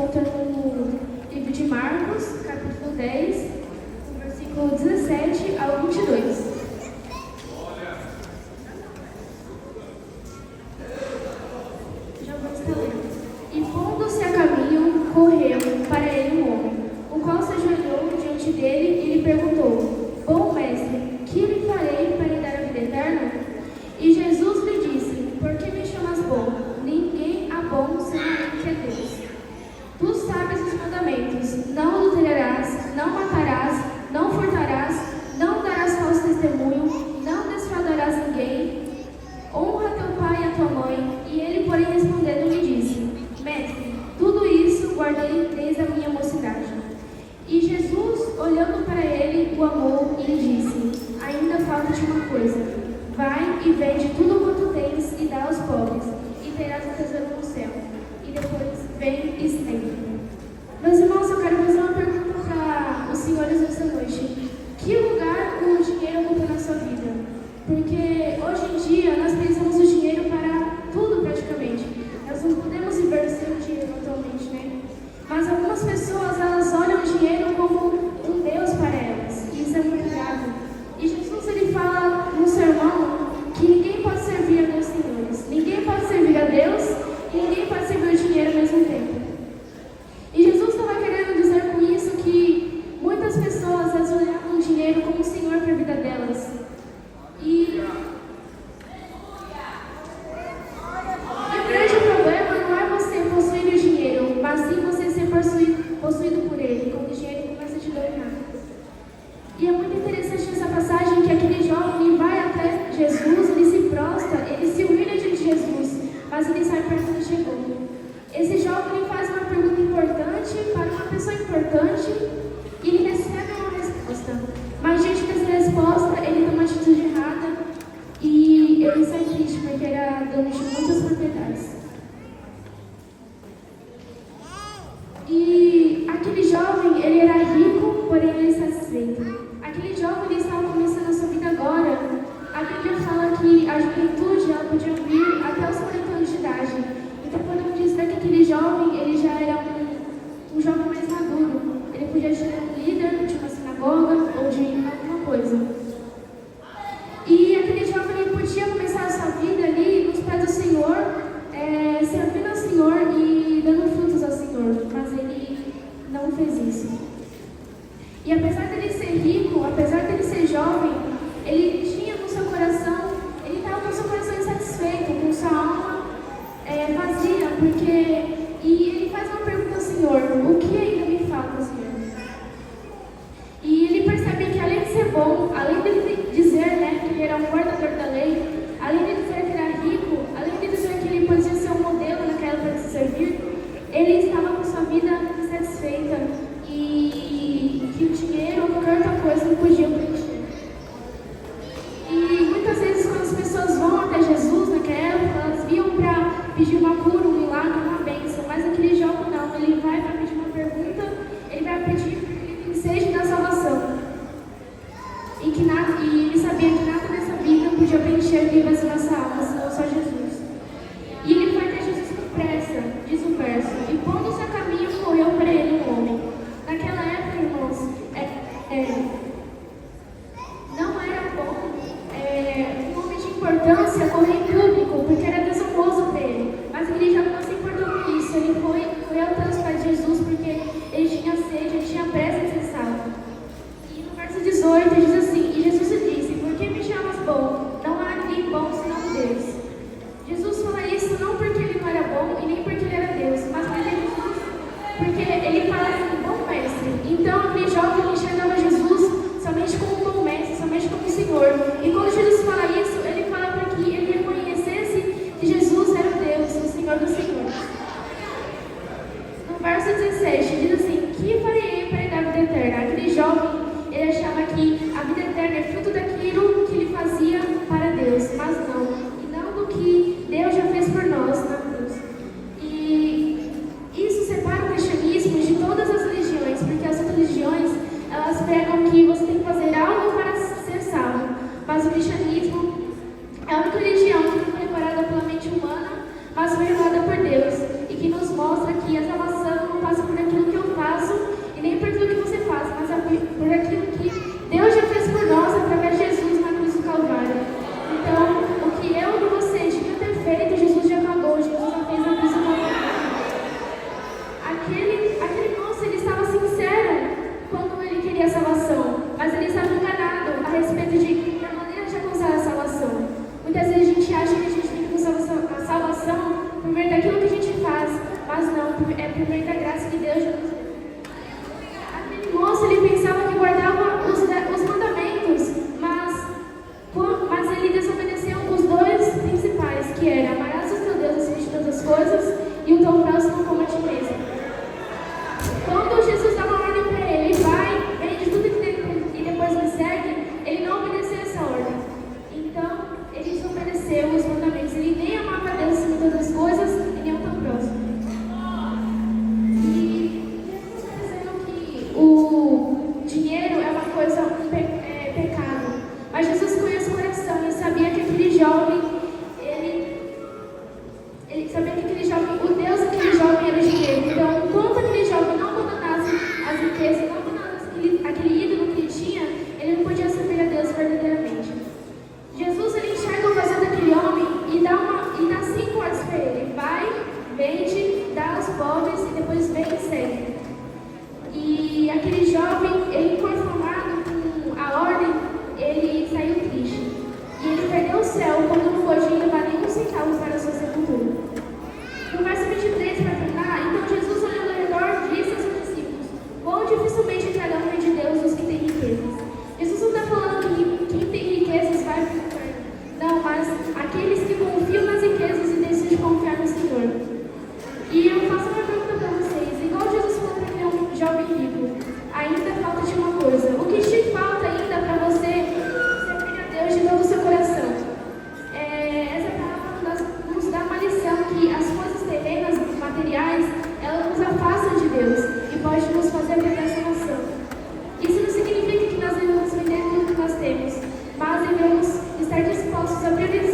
encontra no livro de Marcos, capítulo 10, versículo 17 ao 22. Já vou estar lendo. E pondo-se a caminho, correu para ele um homem, o qual se ajoelhou diante dele e lhe perguntou: Bom mestre, que lhe farei para lhe dar a vida eterna? E Jesus lhe disse: Por que me chamas bom? Ninguém há bom senão ele que é Deus. Tu sabes os mandamentos: não adulterarás, não matarás, não furtarás, não darás falso testemunho, não defraudarás ninguém, honra teu pai e a tua mãe. E ele, porém, respondendo, lhe disse: Mestre, tudo isso guardei desde a minha mocidade. E Jesus, olhando para ele, o amou e lhe disse: Ainda falta-te uma coisa. Vai e vende tudo quanto tens e dá aos pobres, e terás um tesouro no céu. E depois vem e segue. Meus irmãos, eu quero fazer uma pergunta para os senhores essa noite. Que lugar o dinheiro ocupa na sua vida? Porque hoje em dia nós precisamos do dinheiro para tudo praticamente. Nós não podemos viver sem o dinheiro atualmente, né? Mas algumas pessoas, elas olham o dinheiro como um Deus para elas. E isso é muito grave. E Jesus, ele fala no sermão que ninguém pode servir a dois senhores. Ninguém pode servir a Deus e ninguém pode servir o dinheiro ao mesmo tempo. E Jesus estava querendo dizer com isso que muitas pessoas, elas olhavam o dinheiro como um senhor para a vida delas. E o grande problema não é você possuir o dinheiro, mas sim você ser possuído por ele, quando o dinheiro começa a te dominar. E é muito interessante nessa passagem que aquele jovem vai até Jesus, ele se prostra, ele se humilha diante de Jesus, mas ele sai perto onde chegou. Esse jovem ele faz uma pergunta importante para uma pessoa importante e ele recebe uma resposta. Mas diante dessa resposta, ele toma uma atitude errada e ele sai triste porque era dono de muitas propriedades. E aquele jovem, ele era rico, porém ele é insatisfeito. Aquele jovem, ele estava começando a sua vida agora. A Bíblia fala que a juventude, ela podia vir até os 40 anos de idade. Então, podemos dizer que aquele jovem, ele já era um jovem mais maduro. Ele podia ser um líder de uma sinagoga ou de alguma coisa. E aquele jovem, ele podia começar a sua vida ali nos pés do Senhor, servindo ao Senhor e dando frutos ao Senhor. Mas ele não fez isso. E apesar dele ser rico, apesar dele ser jovem, ele tinha no seu coração, ele estava com o seu coração insatisfeito, com sua alma vazia, e ele faz uma pergunta ao Senhor: o que ainda me falta, Senhor? E ele percebe que além de ser bom, além de dizer, que ele era um guardador da lei, além de dizer que ele era rico, além de dizer que ele podia ser um modelo naquela para se servir, ele estava com sua vida insatisfeita e que o dinheiro ou qualquer outra coisa não podia preencher. E muitas vezes quando as pessoas vão até Jesus naquela época, elas vinham para pedir uma cura, um milagre, uma bênção, mas aquele jovem não, ele vai para pedir uma pergunta, ele vai pedir porque ele tem sede da salvação. E ele sabia que nada nessa vida podia preencher o que vai ser nossa alma, senão só Jesus. E ele foi até Jesus com pressa, diz o verso, e pondo-se a caminho, correu para ele um homem. Naquela época, irmãos, não era bom um homem de importância correr em público, porque era desonroso para ele. Mas ele já não se importou com isso. Ele foi até os pés de Jesus porque ele tinha sede, ele tinha pressa de ser salvo. E no verso 18 ele diz assim: E Jesus lhe disse: Por que me chamas bom? Não há ninguém bom senão Deus. Jesus fala isso não porque ele não era bom e nem porque ele era Deus, mas porque ele fala assim: bom mestre. Então aquele jovem enxergava Jesus somente como um bom mestre, somente como um Senhor. E quando Jesus fala isso, ele fala para que ele reconhecesse que Jesus era o Deus, o Senhor dos Senhores. No verso 17 diz assim: Que farei para lhe dar a vida eterna? Aquele jovem, ele achava que a vida eterna é fruto daquilo que ele fazia para Deus, mas não. E não do que Deus já fez por nós na cruz. E isso separa o cristianismo de todas as religiões, porque as outras religiões, elas pregam que você tem que fazer algo para ser salvo. Mas o cristianismo é a única religião que não foi preparada pela mente humana, mas foi revelada por Deus, e que nos mostra que a salvação não passa por meio da graça que Deus já nos deu. Aquele moço, ele pensava que guardava os mandamentos, mas ele desobedeceu os dois principais, que era amarás o teu Deus acima de todas as coisas e o teu próximo como a ti mesmo. Quando Jesus dava uma ordem para ele, vai, vende tudo que tem e depois me segue, ele não obedeceu essa ordem. Então, ele desobedeceu os mandamentos. Ele nem amava Deus acima de todas as coisas e nem o teu próximo. E Jesus está dizendo que o dinheiro é uma coisa, pecado. Mas Jesus conhece o coração e sabia que aquele jovem, ele sabia que aquele jovem, o Deus daquele jovem era o dinheiro. Então, enquanto aquele jovem não abandonasse as riquezas, não abandonasse aquele ídolo que ele tinha, ele não podia servir a Deus verdadeiramente. Jesus, ele enxerga o vazio daquele homem e dá 5 ordens para ele. Vai, vende, dá aos pobres e depois vem e segue. E aquele jovem, ele inconformado com a ordem, ele saiu triste. E ele perdeu o céu quando não pôde levar nenhum centavo para a sua sepultura. No verso 23, para terminar, então Jesus, olhando ao redor, disse aos seus discípulos: quão dificilmente entrarão no reino de Deus os que têm riquezas. Jesus não está falando que quem tem riquezas vai para o inferno. Não, mas aqueles que confiam nas riquezas e decidem confiar no Senhor. E eu faço uma pergunta para vocês. Igual Jesus falou para aquele jovem rico, ainda falta de uma coisa. O que te falta ainda para você servir a Deus de todo o seu coração? Essa palavra nos dá uma lição que as coisas terrenas, materiais, elas nos afastam de Deus e pode nos fazer perder essa noção. Isso não significa que nós devemos vender tudo que nós temos, mas devemos estar dispostos a priorizar